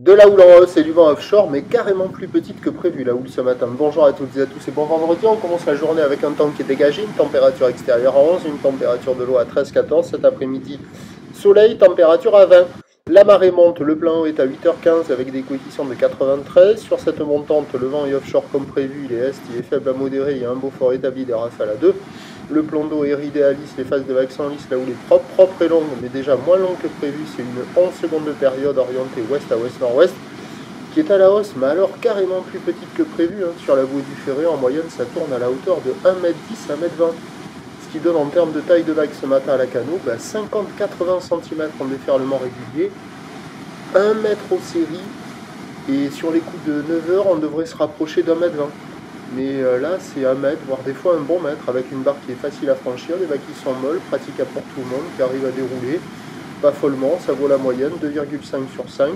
De la houle en hausse et du vent offshore, mais carrément plus petite que prévu la houle ce matin. Bonjour à toutes et à tous et bon vendredi. On commence la journée avec un temps qui est dégagé, une température extérieure à 11, une température de l'eau à 13-14. Cet après-midi, soleil, température à 20. La marée monte, le plein eau est à 8h15 avec des coefficients de 93. Sur cette montante, le vent est offshore comme prévu, il est est, il est faible à modéré, il y a un beau fort établi des rafales à 2. Le plan d'eau est idéaliste, les phases de vagues sont lisses, la houle est propre et longue, mais déjà moins longue que prévu. C'est une 11 secondes de période orientée ouest à ouest-nord-ouest, qui est à la hausse, mais alors carrément plus petite que prévu. Sur la bouée du Ferré, en moyenne, ça tourne à la hauteur de 1m10 à 1m20. Ce qui donne en termes de taille de vague ce matin à la Cano, 50-80 cm en déferlement régulier, 1 mètre aux séries, et sur les coups de 9h, on devrait se rapprocher d'1m20. Mais là, c'est 1 mètre, voire des fois un bon mètre, avec une barre qui est facile à franchir, des vagues qui sont molles, praticables pour tout le monde, qui arrivent à dérouler, pas follement, ça vaut la moyenne, 2,5 sur 5.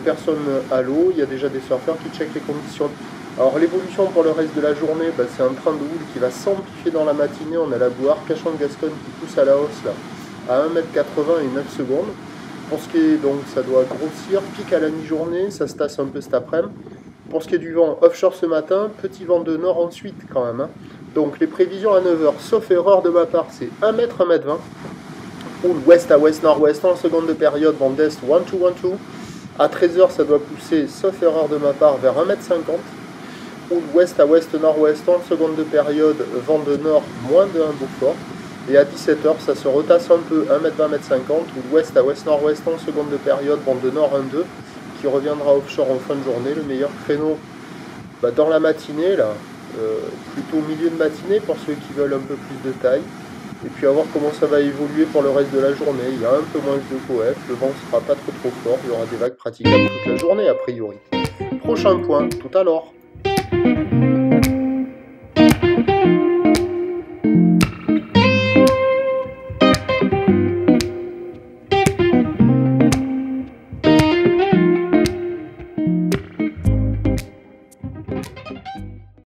Personne à l'eau, il y a déjà des surfeurs qui checkent les conditions. Alors l'évolution pour le reste de la journée, c'est un train de houle qui va s'amplifier dans la matinée. On a la boue Arcachon-Gascogne qui pousse à la hausse là, à 1m80 et 9 secondes. Pour ce qui est, donc ça doit grossir, pique à la mi-journée, ça se tasse un peu cet après-midi. Pour ce qui est du vent offshore ce matin, petit vent de nord ensuite quand même. Donc les prévisions à 9h, sauf erreur de ma part, c'est 1 m, 1m20. Houle ouest à ouest-nord-ouest en seconde de période, vent d'est 1-2-1-2. À 13h, ça doit pousser, sauf erreur de ma part, vers 1m50. Houle ouest à ouest-nord-ouest en seconde de période, vent de nord moins de 1 Beaufort. Et à 17h, ça se retasse un peu, 1m20, 1m50. Houle ouest à ouest-nord-ouest en seconde de période, vent de nord 1-2. Qui reviendra offshore en fin de journée. Le meilleur créneau dans la matinée, là, plutôt au milieu de matinée pour ceux qui veulent un peu plus de taille. Et puis à voir comment ça va évoluer pour le reste de la journée. Il y a un peu moins de coef, le vent ne sera pas trop fort, il y aura des vagues praticables toute la journée a priori. Prochain point, tout à l'heure.